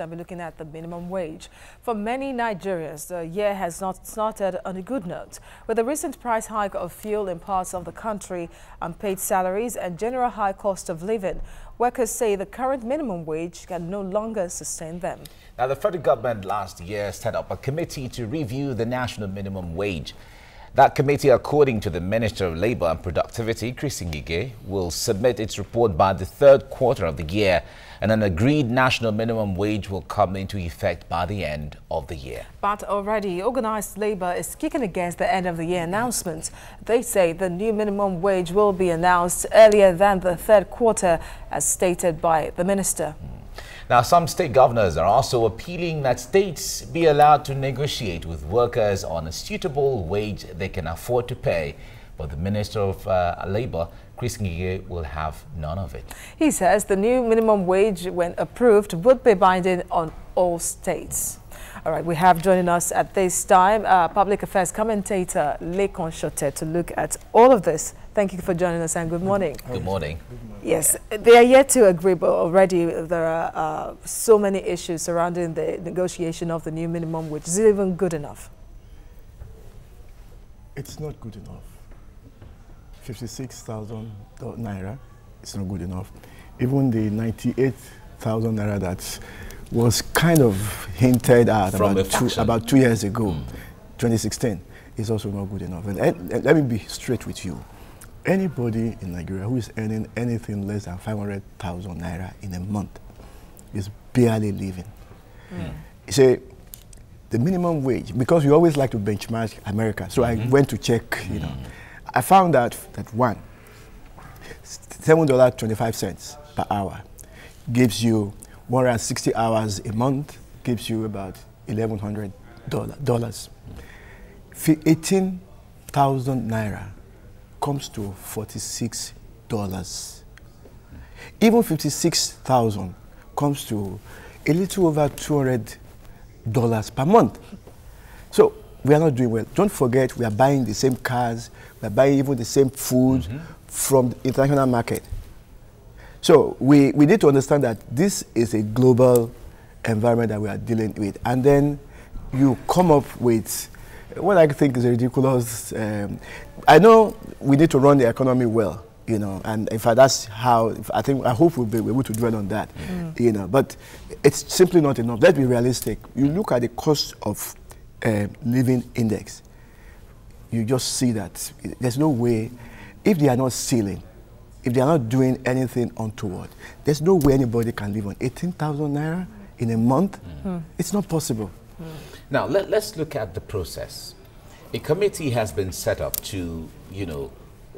I'll be looking at the minimum wage. For many Nigerians, the year has not started on a good note. With the recent price hike of fuel in parts of the country, unpaid salaries and general high cost of living, workers say the current minimum wage can no longer sustain them. Now, the federal government last year set up a committee to review the national minimum wage. That committee, according to the Minister of Labour and Productivity, crises, will submit its report by the third quarter of the year, and an agreed national minimum wage will come into effect by the end of the year. But already, organised labour is kicking against the end of the year announcement. They say the new minimum wage will be announced earlier than the third quarter, as stated by the minister. Now, some state governors are also appealing that states be allowed to negotiate with workers on a suitable wage they can afford to pay. But the Minister of Labour, crises, will have none of it. He says the new minimum wage, when approved, would be binding on all states. All right, we have joining us at this time public affairs commentator Lekon Shote to look at all of this. Thank you for joining us and good morning. Good morning. Yes, they are yet to agree, but already there are so many issues surrounding the negotiation of the new minimum wage. Is it even good enough? It's not good enough. 56,000 naira, it's not good enough. Even the 98,000 naira that was kind of hinted at about 2 years ago, 2016, is also not good enough. And let me be straight with you. Anybody in Nigeria who is earning anything less than 500,000 naira in a month is barely living. You say, the minimum wage, because we always like to benchmark America, so I went to check, you know. I found out that one, $7.25 per hour gives you 160 hours a month, gives you about $1,100. 18,000 naira comes to $46. Even 56,000 comes to a little over $200 per month. So we are not doing well. Don't forget, we are buying the same cars, we are buying even the same food from the international market. So we need to understand that this is a global environment that we are dealing with. And then you come up with what I think is a ridiculous. I know we need to run the economy well, you know, and in fact that's how I hope we'll be able to dwell on that, you know. But it's simply not enough. Let's be realistic. You look at the cost of living index, you just see that there's no way, if they are not stealing, if they are not doing anything untoward, there's no way anybody can live on 18,000 naira in a month. It's not possible. Now, let's look at the process. A committee has been set up to, you know,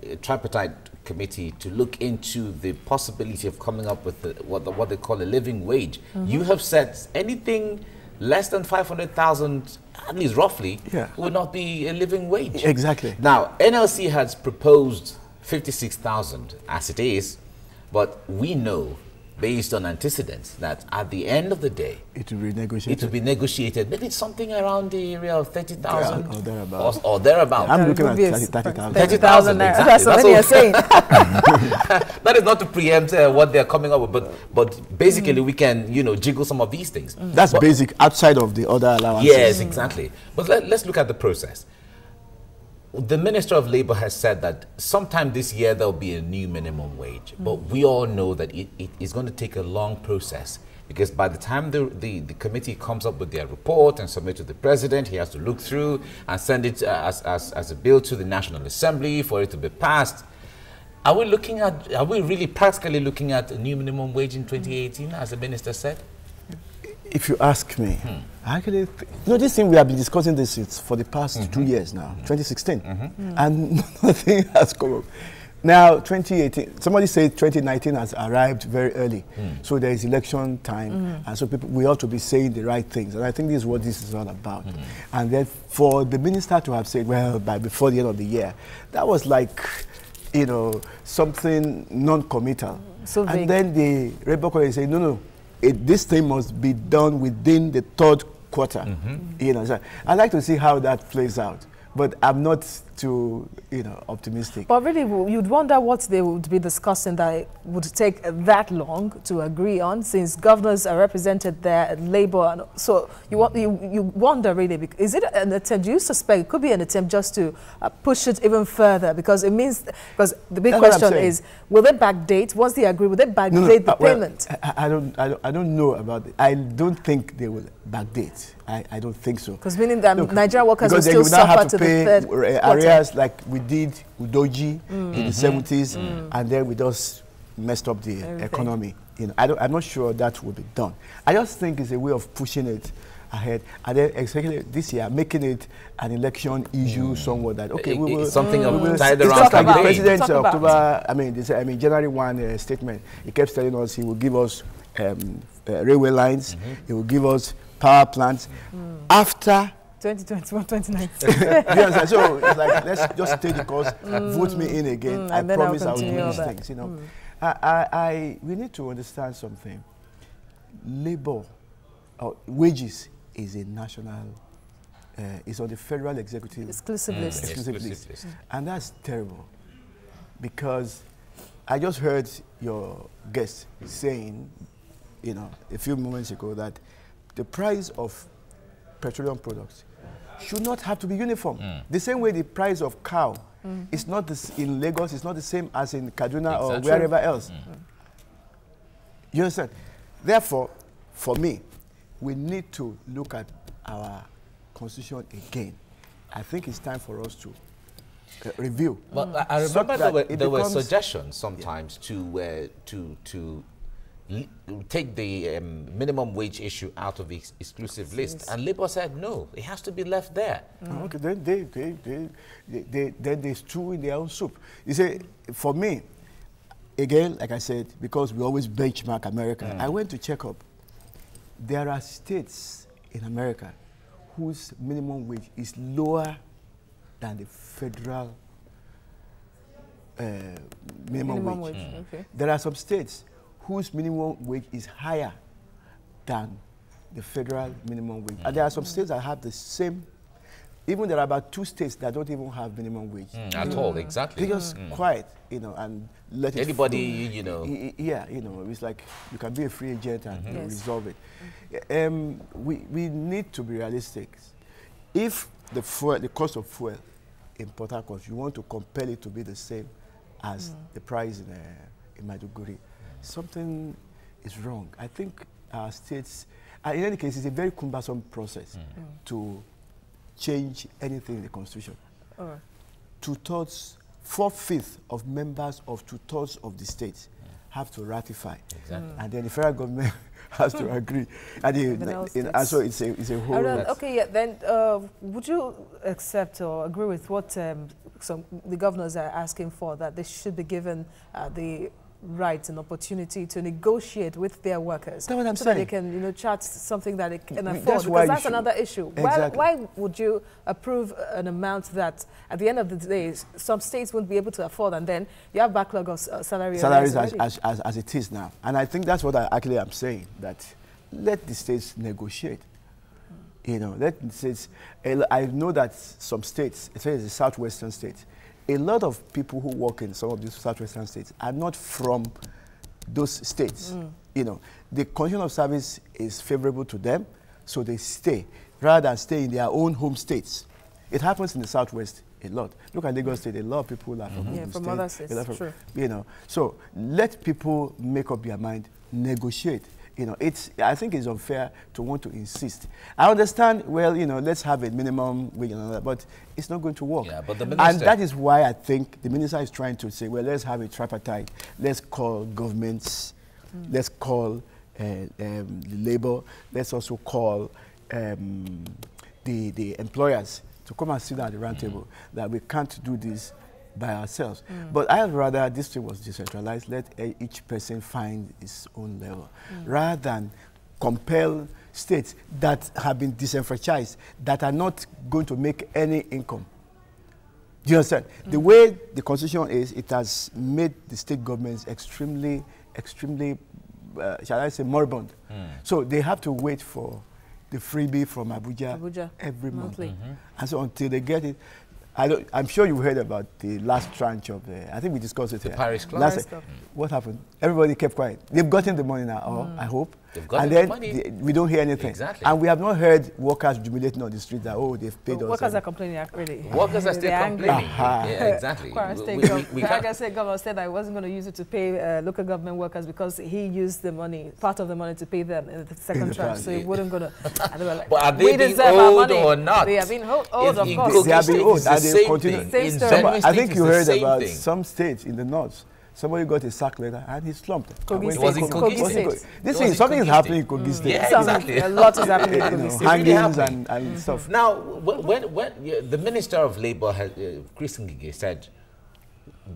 a tripartite committee to look into the possibility of coming up with what they call a living wage. You have said anything less than 500,000, at least roughly, would not be a living wage. Exactly. Now, NLC has proposed 56,000 as it is, but we know, based on antecedents, that at the end of the day, it will be negotiated. It will be negotiated. Maybe something around the area of 30,000 or thereabouts. Or thereabouts. I'm looking at 30,000. 30,000. Exactly. That's what many are saying. That is not to preempt what they're coming up with, but basically we can, you know, jiggle some of these things. That's basic, outside of the other allowances. Yes, exactly. But let's look at the process. The Minister of Labour has said that sometime this year there will be a new minimum wage, but we all know that it is going to take a long process, because by the time the committee comes up with their report and submit to the president, he has to look through and send it as a bill to the National Assembly for it to be passed. Are we really practically looking at a new minimum wage in 2018, as the minister said? If you ask me, actually, you know, this thing we have been discussing this for the past 2 years now, 2016, and nothing has come up. Now, 2018, somebody said 2019 has arrived very early, so there is election time, and so we ought to be saying the right things, and I think this is what this is all about. And then for the minister to have said, well, before the end of the year, that was like, you know, something non-committal. And then the Labour College said, no, this thing must be done within the third quarter. You know, so I'd like to see how that plays out, but I'm not too, you know, optimistic. But really, you'd wonder what they would be discussing that would take that long to agree on, since governors are represented there, Labour, and so you wonder really, is it an attempt? Do you suspect it could be an attempt just to push it even further? Because it means, because the big question is, will they backdate? Once they agree, will they backdate the payment? Well, I don't know about it. I don't think they will backdate. I don't think so. Because meaning that Nigerian workers will still because they will suffer have to pay the third areas like we did with Doji in the 70s, and then we just messed up the economy. You know, I'm not sure that will be done. I just think it's a way of pushing it ahead, and then especially this year making it an election issue somewhat that we will something of tied it's around just like the campaign. president's October. I mean January 1 statement. He kept telling us he will give us railway lines. He will give us power plants after 2021, 2019. Yes, so it's like, let's just stay the course, vote me in again. I promise I will do these things. You know, we need to understand something. Labor, wages is a national, it's on the federal executive exclusive list, and that's terrible, because I just heard your guest saying, you know, a few moments ago that the price of petroleum products should not have to be uniform. The same way the price of cow is not in Lagos, it's not the same as in Kaduna or wherever else. You understand? Therefore, for me, we need to look at our constitution again. I think it's time for us to review. Well, I remember there were suggestions sometimes to take the minimum wage issue out of the exclusive list, and Labour said no, it has to be left there. Okay, then they stew in their own soup. You see, for me, again, like I said, because we always benchmark America, I went to check up. There are states in America whose minimum wage is lower than the federal minimum wage. Okay. There are some states whose minimum wage is higher than the federal minimum wage. And there are some states that have the same, even there are about 2 states that don't even have minimum wage. At all, exactly. They just quiet, you know, and let it anybody, you know. Yeah, you know, it's like you can be a free agent and resolve it. We need to be realistic. If the cost of fuel in Port Harcourt, you want to compel it to be the same as the price in Maiduguri, something is wrong. I think our states, in any case, it's a very cumbersome process to change anything in the Constitution. 2/3, 4/5 of members of 2/3 of the states have to ratify. Exactly. And then the federal government has to agree. And so it's a whole... Okay, yeah, then would you accept or agree with what the governors are asking for, that they should be given the right and opportunity to negotiate with their workers, that's what I'm so saying. that they can, you know, chart something that they can afford? That's why because that's another issue. Exactly. Why would you approve an amount that, at the end of the day, some states won't be able to afford, and then you have backlog of salaries as it is now? And I think that's what I actually am saying, that let the states negotiate. You know, let the states. I know that some states, especially the southwestern states, a lot of people who work in some of these southwestern states are not from those states. You know, the condition of service is favorable to them, so they stay rather than stay in their own home states. It happens in the southwest a lot. Look at Lagos State. A lot of people are from Ogun State. Other states. True. You know, so let people make up their mind, negotiate. You know, I think it's unfair to want to insist. I understand, well, you know, let's have a minimum wage and all that, but it's not going to work. Yeah, but the minister, and that is why I think the minister is trying to say, well, let's have a tripartite. Let's call governments. Let's call labor. Let's also call the employers to come and sit at the round table, that we can't do this by ourselves. But I'd rather this thing was decentralized, let each person find his own level, rather than compel states that have been disenfranchised, that are not going to make any income. Do you understand? The way the Constitution is, it has made the state governments extremely, shall I say, moribund. So they have to wait for the freebie from Abuja every month. And so until they get it, I'm sure you heard about the last tranche of I think we discussed it The here. Paris Club. What happened? Everybody kept quiet. They've gotten the money now, I hope. They've gotten and then the money. we don't hear anything. Exactly. And we have not heard workers jubilating on the street that, oh, they've paid us. Workers are complaining, really. Workers are still complaining. Yeah, exactly. Kwara State governor said that he wasn't going to use it to pay local government workers because he used the money, part of the money, to pay them in the second tranche. So he wasn't going to. But are they being owed or not? They have been owed, of course. They have been owed, and they continue. Same story. I think you heard about some states in the north. Somebody got a sack letter and he slumped. Kogi State. Was in Kogi State. This is something is happening in Kogi State. Yeah, exactly. A lot is happening in Kogi State. Hangings and stuff. Now, when the Minister of Labour, Chris Ngige, said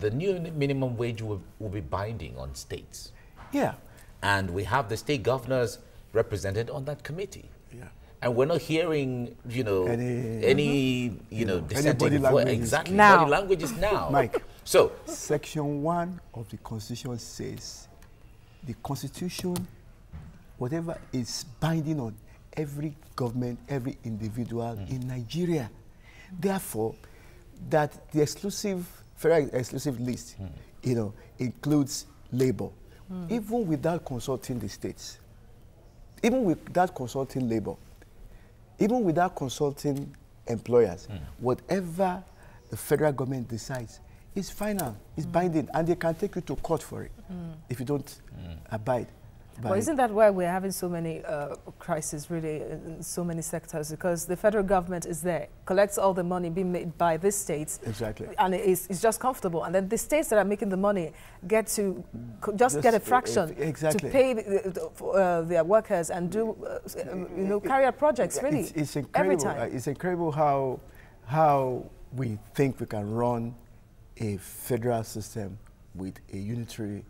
the new minimum wage will be binding on states. Yeah. And we have the state governors represented on that committee. Yeah. And we're not hearing, any dissenting voice. Exactly. Now. Body languages now. Mike. So, Section 1 of the Constitution says the Constitution, whatever is binding on every government, every individual in Nigeria. Therefore, that the federal exclusive list, includes labor, even without consulting the states, even without consulting labor, even without consulting employers, whatever the federal government decides is final, is binding, and they can take you to court for it if you don't abide. Well, isn't that why we're having so many crises, really, in so many sectors? Because the federal government is there, collects all the money being made by the states. Exactly. And it's just comfortable. And then the states that are making the money get to just get a fraction exactly. to pay their workers and do, carry out projects, really, it's incredible. every time. It's incredible how we think we can run a federal system with a unitary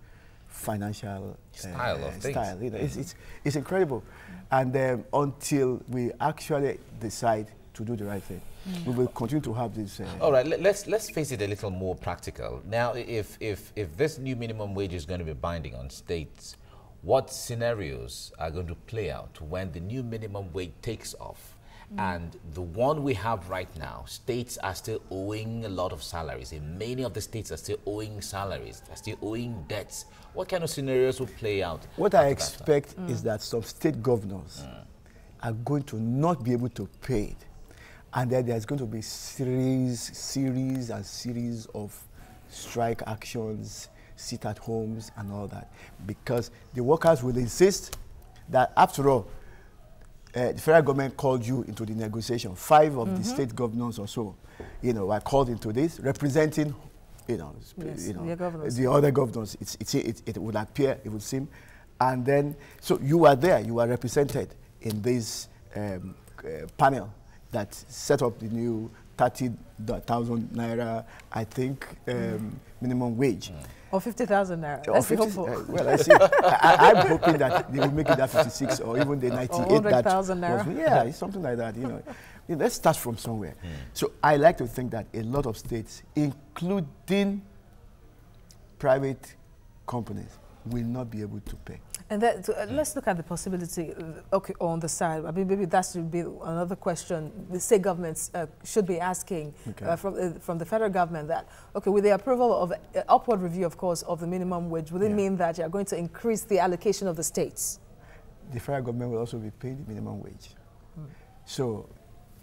financial style of things. It's incredible. And until we actually decide to do the right thing, we will continue to have this. All right, let's face it a little more practical. Now, if this new minimum wage is going to be binding on states, what scenarios are going to play out when the new minimum wage takes off? And the one we have right now, states are still owing a lot of salaries. And many of the states are still owing salaries, are still owing debts. What kind of scenarios will play out? What I expect is that some state governors are going to not be able to pay it. And then there's going to be series of strike actions, sit at homes and all that. Because the workers will insist that, after all, the federal government called you into the negotiation. 5 of the state governors or so, were called into this, representing, the other governors. It would appear, it would seem, and then so you are there. You are represented in this panel that set up the new 30,000 naira, I think, minimum wage. Or 50,000 naira. That's hopeful. Well, I see. I'm hoping that they will make it that 56 or even the 98. Or 100,000 naira. Yeah, it's something like that. Let's start from somewhere. So I like to think that a lot of states, including private companies, will not be able to pay. And that, let's look at the possibility, on the side. I mean, maybe that should be another question the state governments should be asking from the federal government that, with the approval of upward review, of course, of the minimum wage, would it mean that you are going to increase the allocation of the states? The federal government will also be paying the minimum wage. So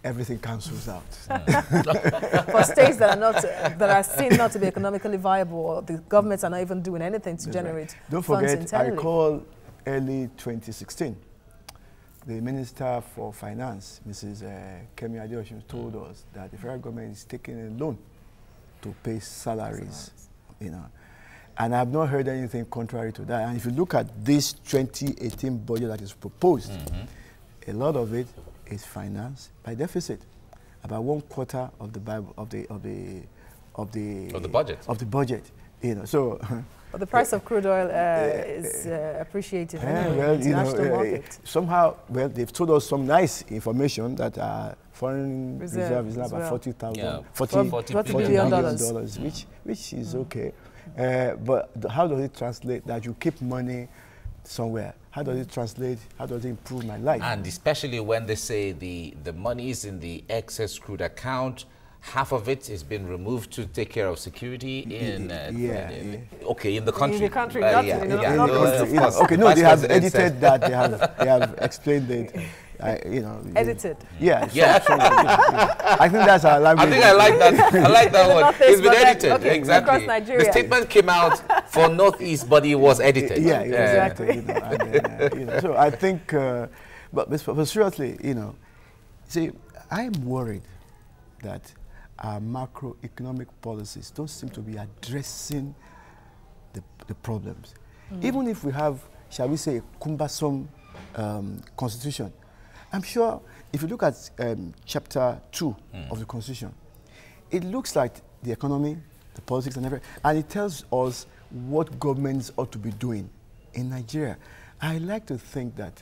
everything cancels out. For states that are seen not to be economically viable, or the governments are not even doing anything to generate Don't funds forget, internally. I recall early 2016, the Minister for Finance, Mrs. Kemi Adeosun, told us that the federal government is taking a loan to pay salaries, And I have not heard anything contrary to that. And if you look at this 2018 budget that is proposed, a lot of it is financed by deficit. About 1/4 of the budget. But the price of crude oil is appreciated in the international market. Somehow, they've told us some nice information that foreign reserve is now about $40 billion, which is okay. But how does it translate that you keep money somewhere? How does it translate? How does it improve my life? And especially when they say the money is in the excess crude account, half of it has been removed to take care of security in okay, in the country. In the country, not okay, no, they have edited that. They have explained it. Edited. Yes. Yeah. I think that's our language. I think I like that. I like that one. It's been edited. Okay, exactly. across Nigeria. The statement came out for Northeast, but it was edited. Yeah, exactly. So I think, but seriously, see, I'm worried that our macroeconomic policies don't seem to be addressing the problems. Even if we have, shall we say, a cumbersome constitution, I'm sure if you look at chapter 2 of the Constitution, it looks like the economy, the politics and everything, and it tells us what governments ought to be doing in Nigeria. I like to think that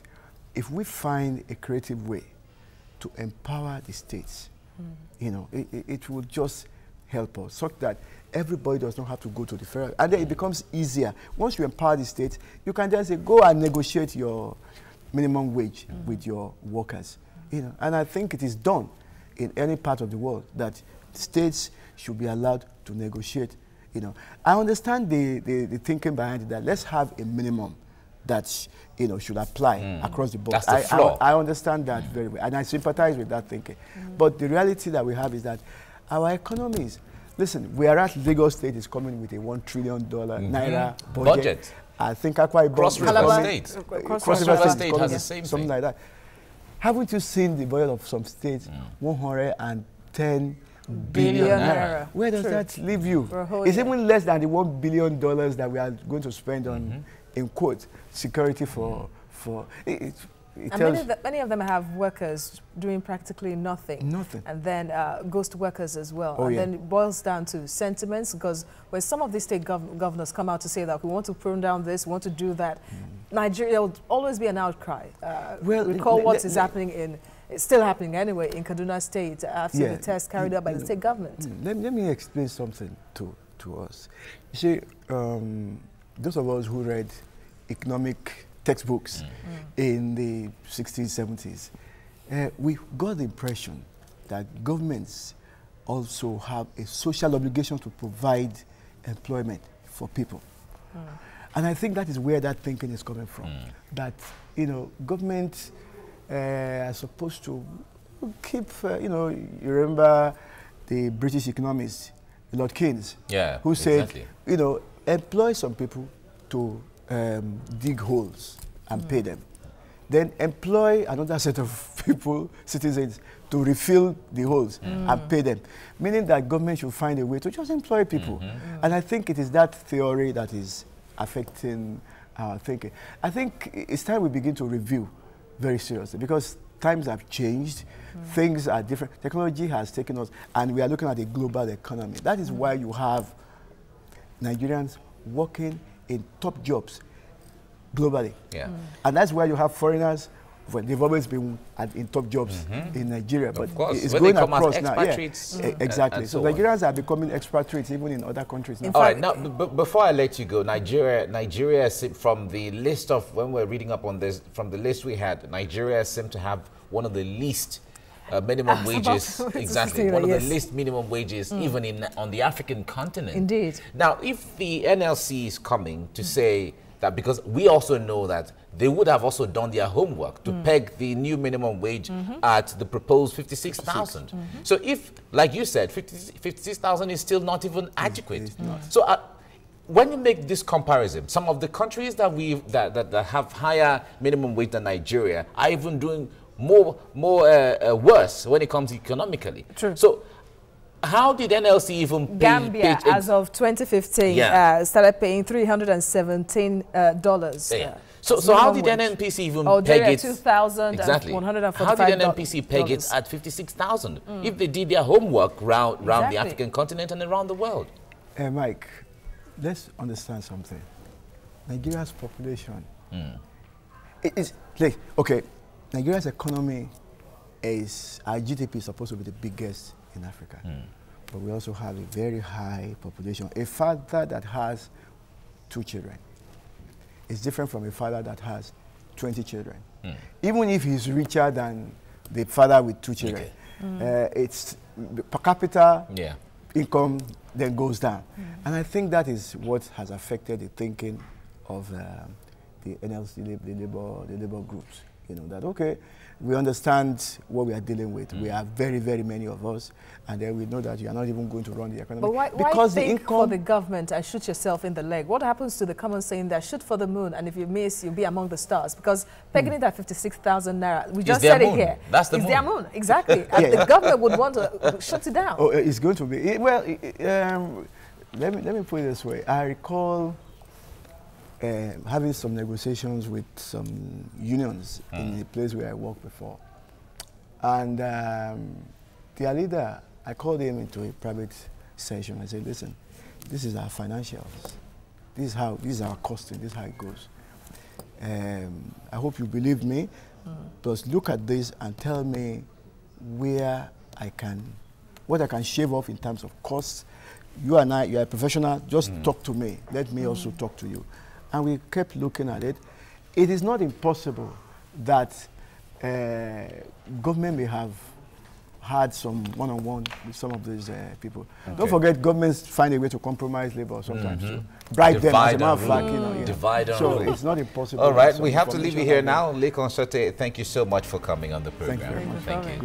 if we find a creative way to empower the states, it will just help us, so that everybody does not have to go to the federal, and then it becomes easier. Once you empower the states, you can just say, go and negotiate your minimum wage with your workers, and I think it is done in any part of the world that states should be allowed to negotiate. I understand the thinking behind it, that let's have a minimum that should apply across the board. That's the floor. I understand that very well, and I sympathize with that thinking. But the reality that we have is that our economies, listen, whereas Lagos State is coming with a $1 trillion naira budget. I think Akwa Ibom Cross River State has the same something thing. like that. Haven't you seen the budget of some states? 110 billion naira. Where does that leave you? It's even less than the $1 billion that we are going to spend on, in quote, security for many of them have workers doing practically nothing. And then ghost workers as well. Then it boils down to sentiments, because when some of these state governors come out to say that we want to prune down this, we want to do that, Nigeria, there will always be an outcry. Recall what is happening in, it's still happening anyway, in Kaduna State after the test carried out by the state government. Let me explain something to us. You see, those of us who read economic textbooks in the 60s, 70s, we got the impression that governments also have a social obligation to provide employment for people. And I think that is where that thinking is coming from. That, government are supposed to keep, you remember the British economist, Lord Keynes, who said, employ some people to dig holes and pay them. Then employ another set of people, citizens, to refill the holes and pay them. Meaning that government should find a way to just employ people. And I think it is that theory that is affecting our thinking. I think it's time we begin to review very seriously, because times have changed, things are different, technology has taken us, and we are looking at a global economy. That is why you have Nigerians working in top jobs globally. And that's why you have foreigners. Well, they've always been in top jobs in Nigeria, but it's going across now. Exactly. So Nigerians are becoming expatriates even in other countries now. All right, now, before I let you go, Nigeria, from the list of, when we're reading up on this, from the list we had, Nigeria seemed to have one of the least minimum wages, one of the least minimum wages even on the African continent. Indeed. Now, if the NLC is coming to say that, because we also know that they would have also done their homework to peg the new minimum wage at the proposed 56,000. So if, like you said, 56,000 is still not even adequate. So when you make this comparison, some of the countries that have higher minimum wage than Nigeria are even doing worse when it comes economically. True. So how did NLC even Gambia, as of 2015, started paying $317. So how did NNPC even peg it? $2,145. How did NNPC peg it at 56,000 if they did their homework round the African continent and around the world? Mike, let's understand something. Nigeria's population is like, okay, Nigeria's economy is, our GDP is supposed to be the biggest in Africa. But we also have a very high population. A father that has 2 children is different from a father that has 20 children. Even if he's richer than the father with 2 children, it's per capita Yeah. income then goes down. And I think that is what has affected the thinking of the NLC, the labor groups. You know, that, okay, we understand what we are dealing with. We are very, very many of us, and then we know that you are not even going to run the economy. But why because think the income for the government and shoot yourself in the leg? What happens to the common saying that shoot for the moon, and if you miss, you'll be among the stars? Because pegging it at 56,000 naira, we just said it here. That's the it's moon. their moon, exactly. And the government would want to shut it down. Oh, it's going to be. Well, let me put it this way. I recall having some negotiations with some unions in the place where I worked before. And their leader, I called him into a private session. I said, listen, this is our financials. This is our costing. This is how it goes. I hope you believe me. Just look at this and tell me what I can shave off in terms of costs. You and I, you are a professional, just talk to me. Let me also talk to you. And we kept looking at it. It is not impossible that government may have had some one-on-one with some of these people. Okay. Don't forget, governments find a way to compromise labor sometimes to bribe them, as a matter of fact. You know, Divide and so rule. it's not impossible. All right, we have to leave you here now. Lekon Sote, thank you so much for coming on the program. Thank you very much. Thank you.